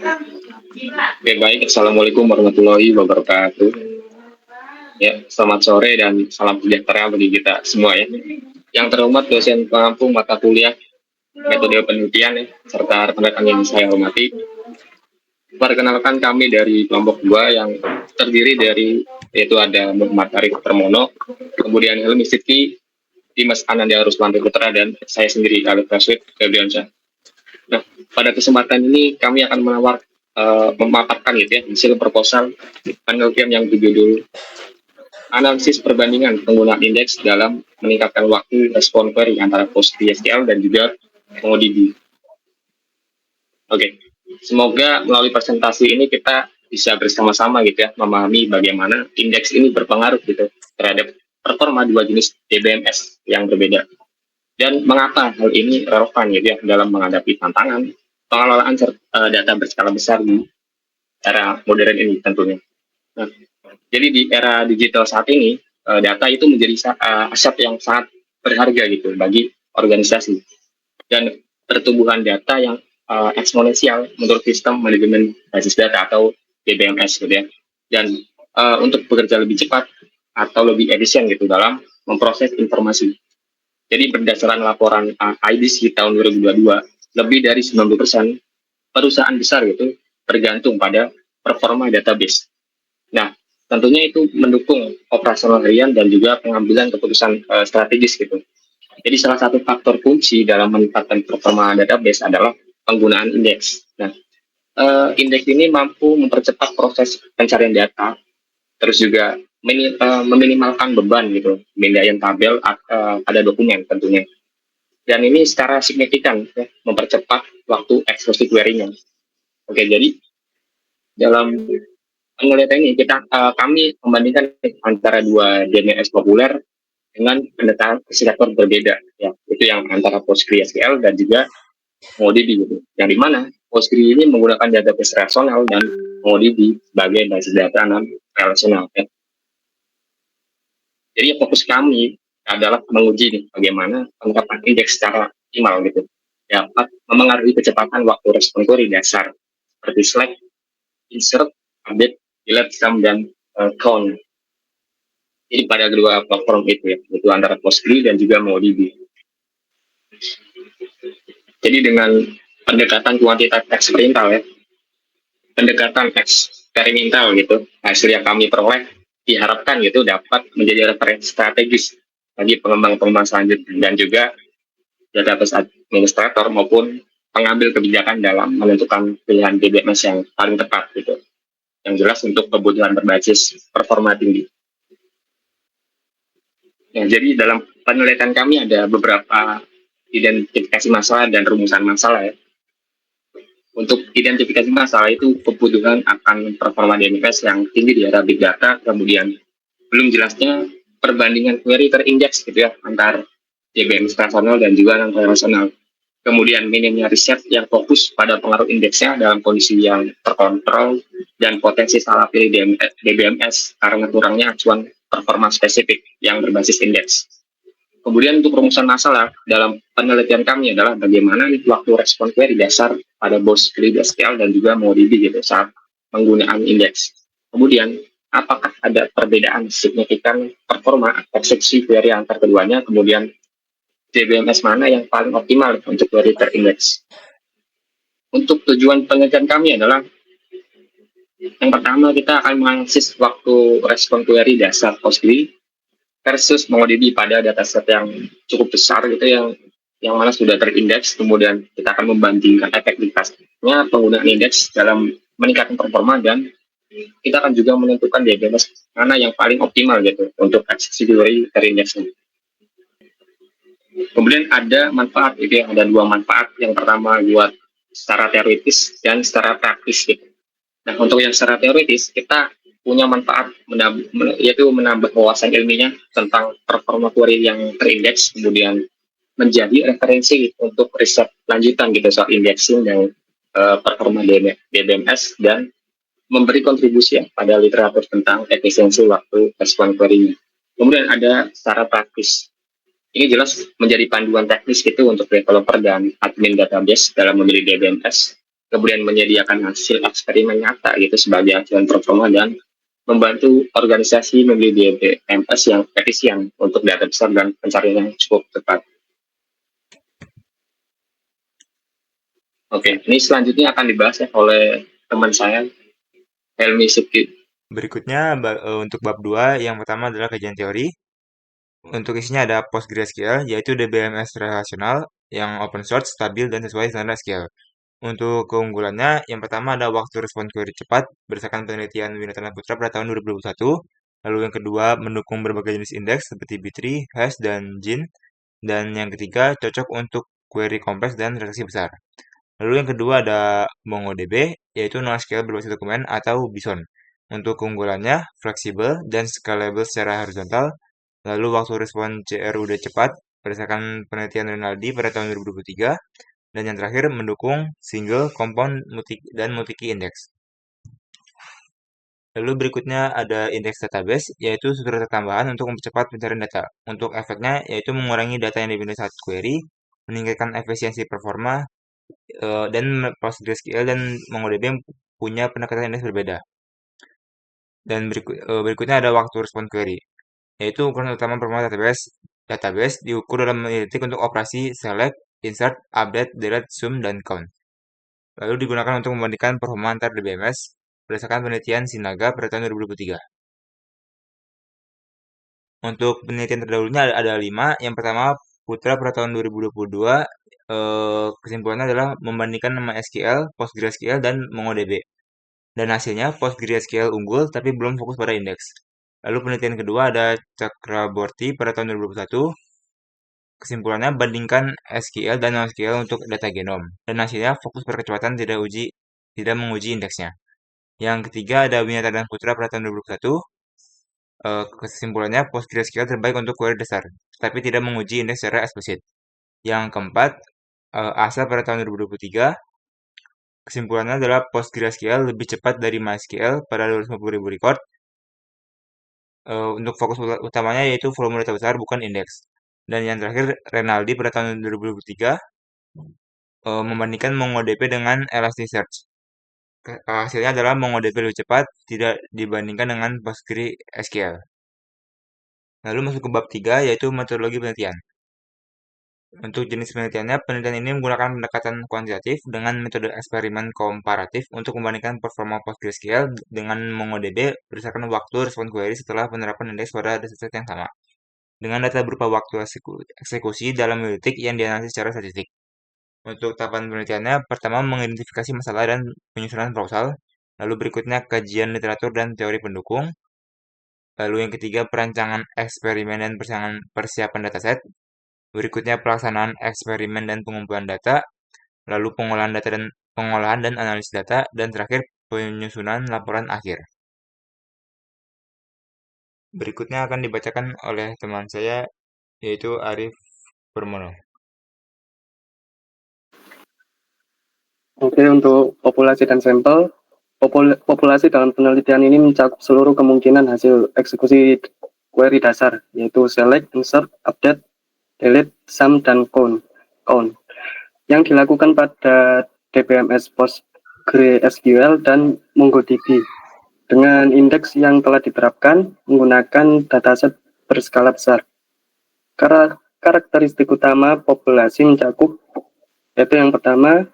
Oke, baik. Assalamualaikum warahmatullahi wabarakatuh. Ya, selamat sore dan salam sejahtera bagi kita semua ya. Yang terhormat dosen pengampu mata kuliah metode penelitian ya, serta rekan-rekan yang saya hormati. Perkenalkan kami dari kelompok 2 yang terdiri dari yaitu ada Muhammad Arif Permono, kemudian Helmi Sidki, Dimas Ananda Ruslanti Putra, dan saya sendiri Alif Rashid Febriansyah. Nah, pada kesempatan ini kami akan memaparkan gitu ya hasil proposal penelitian yang berjudul analisis perbandingan penggunaan indeks dalam meningkatkan waktu respon query antara PostgreSQL dan juga MongoDB. Oke, semoga melalui presentasi ini kita bisa bersama-sama gitu ya memahami bagaimana indeks ini berpengaruh gitu terhadap performa dua jenis DBMS yang berbeda dan mengapa hal ini relevan gitu ya dalam menghadapi tantangan pengelolaan data berskala besar di era modern ini tentunya. Nah, jadi di era digital saat ini, data itu menjadi aset yang sangat berharga gitu bagi organisasi. Dan pertumbuhan data yang eksponensial menurut sistem manajemen basis data atau DBMS gitu ya. Dan untuk bekerja lebih cepat atau lebih efisien gitu dalam memproses informasi. Jadi berdasarkan laporan IDC tahun 2022, lebih dari 90% perusahaan besar gitu tergantung pada performa database. Nah, tentunya itu mendukung operasional harian dan juga pengambilan keputusan strategis gitu. Jadi salah satu faktor kunci dalam meningkatkan performa database adalah penggunaan indeks. Nah, indeks ini mampu mempercepat proses pencarian data, terus juga meminimalkan beban gitu, pemindaian tabel pada dokumen tentunya. Dan ini secara signifikan ya, mempercepat waktu eksekusi query-nya. Oke, jadi dalam penelitian ini kami membandingkan antara dua DNS populer dengan pendekatan arsitektur berbeda ya, itu yang antara PostgreSQL dan juga MongoDB gitu. Yang di mana Postgre ini menggunakan database relasional dan MongoDB sebagai basis data non relasional ya. Jadi fokus kami adalah menguji nih bagaimana penerapan indeks secara optimal gitu dapat memengaruhi kecepatan waktu respon query dasar seperti select, insert, update, delete, sum, dan count. Jadi pada kedua platform itu ya, itu antara Postgre dan juga MongoDB. Jadi dengan pendekatan kuantitas eksperimental ya, pendekatan eksperimental gitu, hasil yang kami peroleh diharapkan gitu dapat menjadi referensi strategis bagi pengembang-pengembang selanjutnya dan juga database administrator maupun pengambil kebijakan dalam menentukan pilihan DBMS yang paling tepat gitu. Yang jelas untuk kebutuhan berbasis performa tinggi. Ya, jadi dalam penelitian kami ada beberapa identifikasi masalah dan rumusan masalah ya. Untuk identifikasi masalah itu kebutuhan akan performa DBMS yang tinggi di era big data, kemudian belum jelasnya perbandingan query terindeks gitu ya antar DBMS relasional dan juga non relasional. Kemudian minimnya riset yang fokus pada pengaruh indeksnya dalam kondisi yang terkontrol dan potensi salah pilih DBMS karena kurangnya acuan performa spesifik yang berbasis indeks. Kemudian untuk rumusan masalah dalam penelitian kami adalah bagaimana waktu respon query dasar pada PostgreSQL dan juga MongoDB gitu saat penggunaan indeks. Kemudian apakah ada perbedaan signifikan performa eksekusi query antar keduanya, kemudian DBMS mana yang paling optimal untuk query terindeks. Untuk tujuan penelitian kami adalah yang pertama kita akan menganalisis waktu respon query dasar Postgre versus MongoDB pada dataset yang cukup besar gitu yang mana sudah terindeks, kemudian kita akan membandingkan efektivitasnya penggunaan indeks dalam meningkatkan performa dan kita akan juga menentukan DBMS mana yang paling optimal gitu untuk eksekusi query terindeksnya. Kemudian ada manfaat itu ya, ada dua manfaat. Yang pertama buat secara teoritis dan secara praktis gitu. Nah untuk yang secara teoritis kita punya manfaat yaitu menambah wawasan ilmiah tentang performa query yang terindeks, kemudian menjadi referensi untuk riset lanjutan gitu soal indexing dan performa DBMS dan memberi kontribusi ya, pada literatur tentang efisiensi waktu respon query-nya. Kemudian ada secara praktis. Ini jelas menjadi panduan teknis gitu untuk developer dan admin database dalam memilih DBMS. kemudian menyediakan hasil eksperimen nyata gitu sebagai acuan performa dan membantu organisasi membeli DBMS yang efisien untuk data besar dan pencarian yang cukup tepat. Oke, ini selanjutnya akan dibahas ya oleh teman saya, Helmi Sidki. Berikutnya untuk bab 2, yang pertama adalah kajian teori. Untuk isinya ada PostgreSQL, yaitu DBMS relasional yang open source, stabil, dan sesuai standar SQL. Untuk keunggulannya, yang pertama ada waktu respon query cepat berdasarkan penelitian Winatana Putra pada tahun 2021. Lalu yang kedua, mendukung berbagai jenis indeks seperti B-tree, hash, dan GIN. Dan yang ketiga, cocok untuk query kompleks dan transaksi besar. Lalu yang kedua ada MongoDB, yaitu NoSQL berbasis dokumen atau Bison. Untuk keunggulannya, fleksibel dan scalable secara horizontal. Lalu waktu respon CRUD cepat berdasarkan penelitian Rinaldi pada tahun 2023. Dan yang terakhir mendukung single, compound, dan multi-key index. Lalu berikutnya ada indeks database, yaitu struktur tambahan untuk mempercepat pencarian data. Untuk efeknya, yaitu mengurangi data yang dipilih saat query, meningkatkan efisiensi performa, dan PostgreSQL dan MongoDB punya pendekatan indeks berbeda. Dan berikutnya ada waktu respon query, yaitu ukuran utama performa database diukur dalam detik untuk operasi select, insert, update, delete, zoom, dan count. Lalu digunakan untuk membandingkan performa antar DBMS berdasarkan penelitian Sinaga pada tahun 2023. Untuk penelitian terdahulunya ada 5. Yang pertama, Putra pada tahun 2022. Kesimpulannya adalah membandingkan nama SQL, PostgreSQL, dan MongoDB. Dan hasilnya PostgreSQL unggul tapi belum fokus pada indeks. Lalu penelitian kedua ada Chakraborty pada tahun 2021. Kesimpulannya bandingkan SQL dan NoSQL untuk data genom. Dan hasilnya fokus pada kecepatan tidak menguji indeksnya. Yang ketiga ada Winata dan Putra pada tahun 2021. Kesimpulannya PostgreSQL terbaik untuk query dasar, tapi tidak menguji indeks secara eksplisit. Yang keempat, Asa pada tahun 2023. Kesimpulannya adalah PostgreSQL lebih cepat dari MySQL pada 250.000 record. Untuk fokus utamanya yaitu volume data besar, bukan indeks. Dan yang terakhir, Renaldi pada tahun 2023 membandingkan MongoDB dengan Elasticsearch. Hasilnya adalah MongoDB lebih cepat tidak dibandingkan dengan PostgreSQL. Lalu masuk ke bab 3, yaitu metodologi penelitian. Untuk jenis penelitiannya, penelitian ini menggunakan pendekatan kuantitatif dengan metode eksperimen komparatif untuk membandingkan performa PostgreSQL dengan MongoDB berdasarkan waktu respon query setelah penerapan indeks pada dataset yang sama. Dengan data berupa waktu eksekusi dalam detik yang dianalisis secara statistik. Untuk tahapan penelitiannya, pertama mengidentifikasi masalah dan penyusunan proposal, lalu berikutnya kajian literatur dan teori pendukung, lalu yang ketiga perancangan eksperimen dan persiapan dataset, berikutnya pelaksanaan eksperimen dan pengumpulan data, lalu pengolahan dan analisis data, dan terakhir penyusunan laporan akhir. Berikutnya akan dibacakan oleh teman saya, yaitu Arif Permono. Oke, untuk populasi dan sampel, populasi dalam penelitian ini mencakup seluruh kemungkinan hasil eksekusi query dasar, yaitu select, insert, update, delete, sum, dan count, yang dilakukan pada DBMS PostgreSQL dan MongoDB dengan indeks yang telah diterapkan menggunakan dataset berskala besar. Karakteristik utama populasi mencakup, yaitu yang pertama,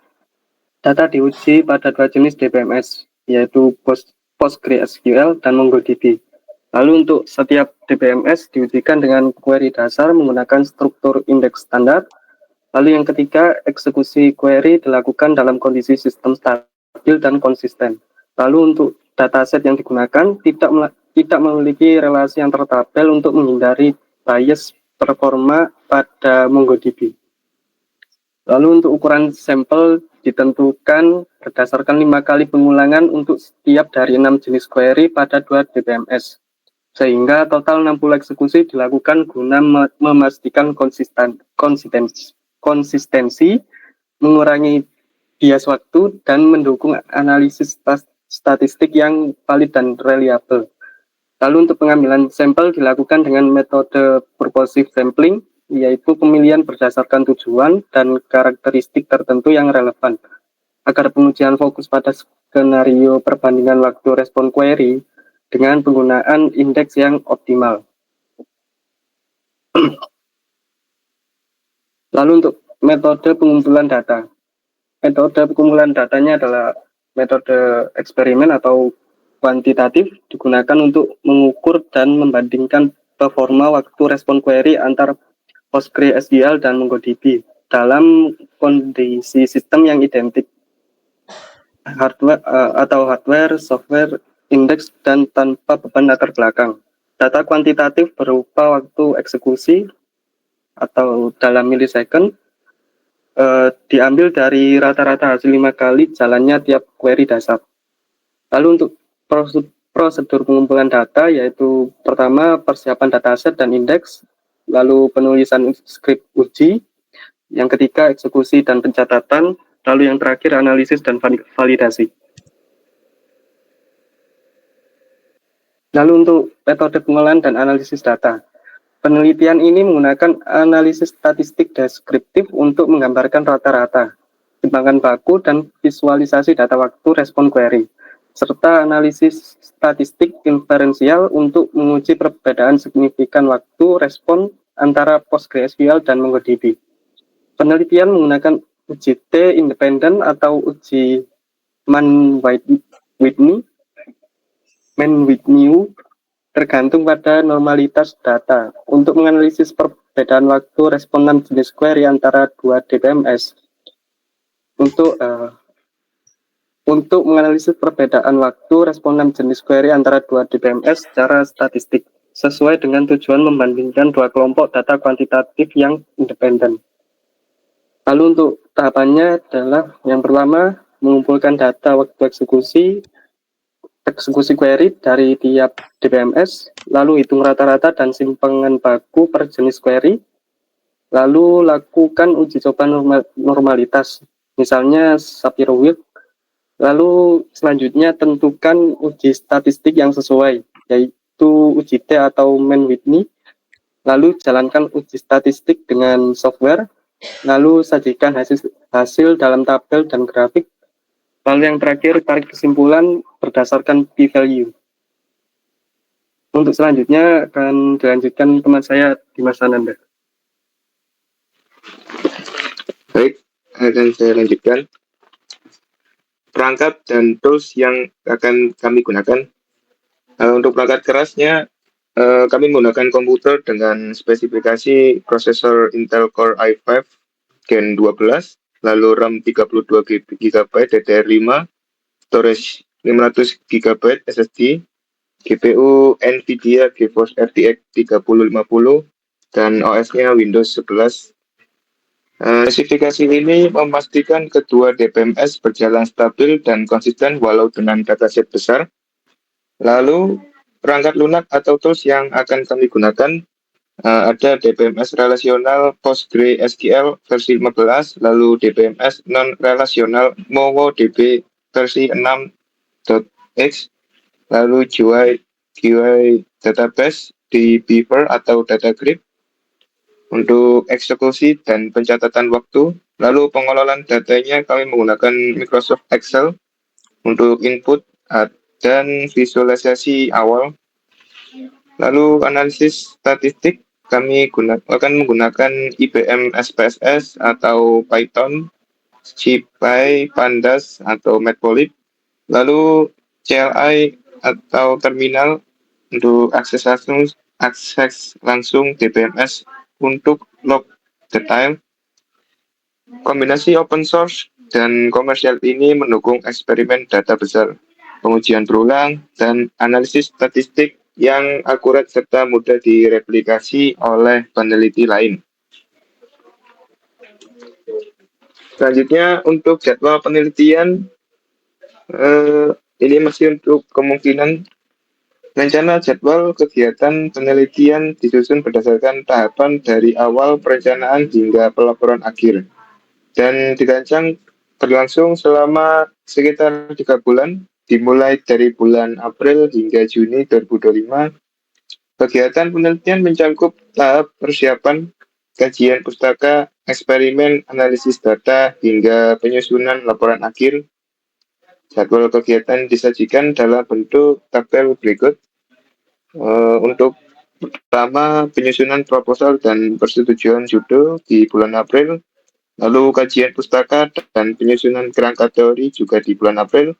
data diuji pada 2 jenis DBMS, yaitu PostgreSQL dan MongoDB. Lalu untuk setiap DBMS diujikan dengan query dasar menggunakan struktur indeks standar. Lalu yang ketiga, eksekusi query dilakukan dalam kondisi sistem stabil dan konsisten. Lalu untuk dataset yang digunakan tidak memiliki relasi yang tertabel untuk menghindari bias performa pada MongoDB. Lalu untuk ukuran sampel ditentukan berdasarkan 5 kali pengulangan untuk setiap dari 6 jenis query pada 2 DBMS. Sehingga total 60 eksekusi dilakukan guna memastikan konsistensi, mengurangi bias waktu, dan mendukung analisis statistik yang valid dan reliable. Lalu untuk pengambilan sampel dilakukan dengan metode purposive sampling, yaitu pemilihan berdasarkan tujuan dan karakteristik tertentu yang relevan. agar pengujian fokus pada skenario perbandingan waktu respon query dengan penggunaan indeks yang optimal. Lalu untuk metode pengumpulan data. Metode pengumpulan datanya adalah metode eksperimen atau kuantitatif, digunakan untuk mengukur dan membandingkan performa waktu respon query antar PostgreSQL dan MongoDB dalam kondisi sistem yang identik, hardware, software, indeks, dan tanpa beban latar belakang. Data kuantitatif berupa waktu eksekusi atau dalam milisecond, diambil dari rata-rata hasil 5 kali jalannya tiap query dasar. Lalu untuk prosedur pengumpulan data, yaitu pertama persiapan dataset dan indeks, lalu penulisan skrip uji, yang ketiga eksekusi dan pencatatan, lalu yang terakhir analisis dan validasi. Lalu untuk metode pengolahan dan analisis data. Penelitian ini menggunakan analisis statistik deskriptif untuk menggambarkan rata-rata, timbangan baku, dan visualisasi data waktu respon query, serta analisis statistik inferensial untuk menguji perbedaan signifikan waktu respon antara PostgreSQL dan MongoDB. Penelitian menggunakan uji T independen atau uji Mann-Whitney tergantung pada normalitas data untuk menganalisis perbedaan waktu respon 6 jenis query antara 2 DBMS. Untuk menganalisis perbedaan waktu respon 6 jenis query antara 2 DBMS secara statistik, sesuai dengan tujuan membandingkan dua kelompok data kuantitatif yang independen. Lalu untuk tahapannya adalah yang pertama, mengumpulkan data waktu eksekusi query dari tiap DBMS, lalu hitung rata-rata dan simpangan baku per jenis query, lalu lakukan uji coba normalitas, misalnya Shapiro-Wilk, lalu selanjutnya tentukan uji statistik yang sesuai, yaitu uji T atau Mann-Whitney, lalu jalankan uji statistik dengan software, lalu sajikan hasil dalam tabel dan grafik. Lalu yang terakhir, tarik kesimpulan berdasarkan p-value. Untuk selanjutnya akan dilanjutkan teman saya, Dimas Ananda. Baik, akan saya lanjutkan. Perangkat dan tools yang akan kami gunakan. Untuk perangkat kerasnya, kami menggunakan komputer dengan spesifikasi prosesor Intel Core i5 Gen 12, lalu RAM 32 GB DDR5, storage 500 GB SSD, GPU NVIDIA GeForce RTX 3050, dan OS-nya Windows 11. Spesifikasi ini memastikan kedua DBMS berjalan stabil dan konsisten walau dengan dataset besar. Lalu, perangkat lunak atau tools yang akan kami gunakan ada DBMS relasional PostgreSQL versi 15, lalu DBMS non-relasional MongoDB versi 6.x, lalu GUI database di Beaver atau DataGrid untuk eksekusi dan pencatatan waktu. Lalu pengelolaan datanya kami menggunakan Microsoft Excel untuk input dan visualisasi awal. Lalu analisis statistik kami akan menggunakan IBM SPSS atau Python, SciPy, Pandas atau Matplotlib. Lalu CLI atau terminal untuk akses langsung DBMS untuk log detail. Kombinasi open source dan komersial ini mendukung eksperimen data besar, pengujian berulang, dan analisis statistik yang akurat serta mudah direplikasi oleh peneliti lain. Selanjutnya untuk jadwal penelitian, ini masih untuk kemungkinan rencana jadwal kegiatan penelitian disusun berdasarkan tahapan dari awal perencanaan hingga pelaporan akhir dan dirancang berlangsung selama sekitar 3 bulan, dimulai dari bulan April hingga Juni 2025. Kegiatan penelitian mencakup tahap persiapan, kajian pustaka, eksperimen, analisis data, hingga penyusunan laporan akhir. Jadwal kegiatan disajikan dalam bentuk tabel berikut. Untuk pertama, penyusunan proposal dan persetujuan judul di bulan April, lalu kajian pustaka dan penyusunan kerangka teori juga di bulan April.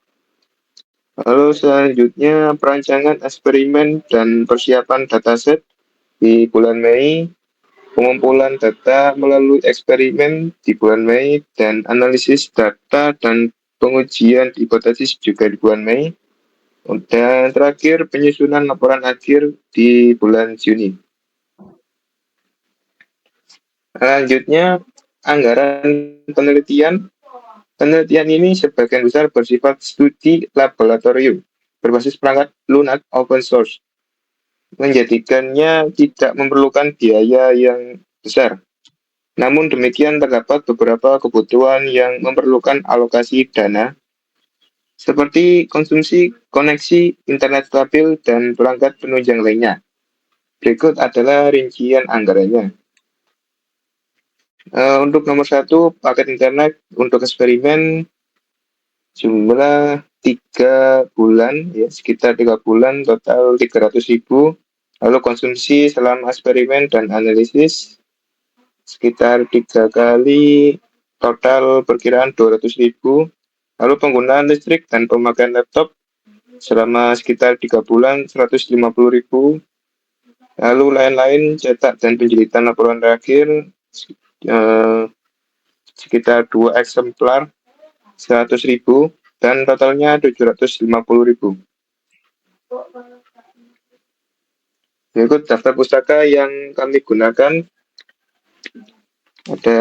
Lalu selanjutnya perancangan eksperimen dan persiapan dataset di bulan Mei, pengumpulan data melalui eksperimen di bulan Mei, dan analisis data dan pengujian hipotesis juga di bulan Mei. Dan terakhir penyusunan laporan akhir di bulan Juni. Selanjutnya anggaran penelitian. Penelitian ini sebagian besar bersifat studi laboratorium berbasis perangkat lunak open source, menjadikannya tidak memerlukan biaya yang besar. Namun demikian terdapat beberapa kebutuhan yang memerlukan alokasi dana, seperti konsumsi koneksi internet stabil dan perangkat penunjang lainnya. Berikut adalah rincian anggarannya. Untuk nomor 1, paket internet untuk eksperimen jumlah 3 bulan, ya sekitar 3 bulan, total 300.000. Lalu konsumsi selama eksperimen dan analisis sekitar 3 kali, total perkiraan 200.000. Lalu penggunaan listrik dan pemakaian laptop selama sekitar 3 bulan 150.000. Lalu lain-lain cetak dan penjilitan laporan terakhir sekitar 2 eksemplar 100.000 dan totalnya 750.000. Berikut daftar pustaka yang kami gunakan. Ada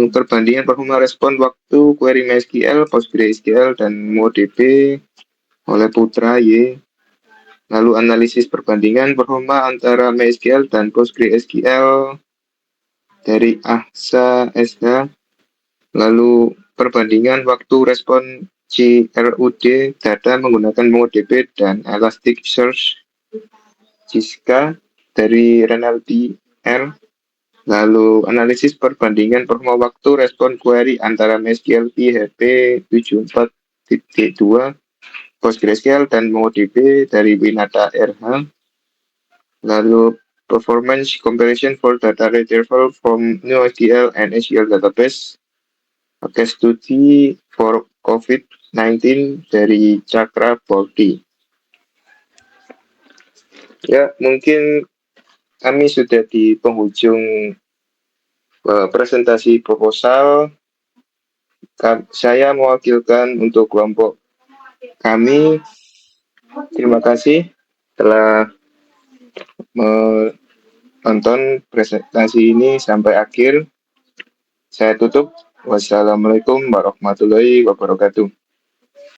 perbandingan performa respon waktu query MySQL, PostgreSQL, dan MongoDB oleh Putra Y. Lalu analisis perbandingan performa antara MySQL dan PostgreSQL dari Ahsa SH. Lalu perbandingan waktu respon CRUD data menggunakan MongoDB dan Elasticsearch Jiska dari Renaldi R. Lalu analisis perbandingan performa waktu respon query antara MySQL PHP 74.2, PostgreSQL dan MongoDB dari Winata RH. Lalu performance comparison for data retrieval from NoSQL and SQL database. Case study for COVID-19 dari Cakra Bolti. Ya, mungkin kami sudah di penghujung presentasi proposal. Saya mewakilkan untuk kelompok kami. Terima kasih telah menonton presentasi ini sampai akhir. Saya tutup. Wassalamualaikum warahmatullahi wabarakatuh.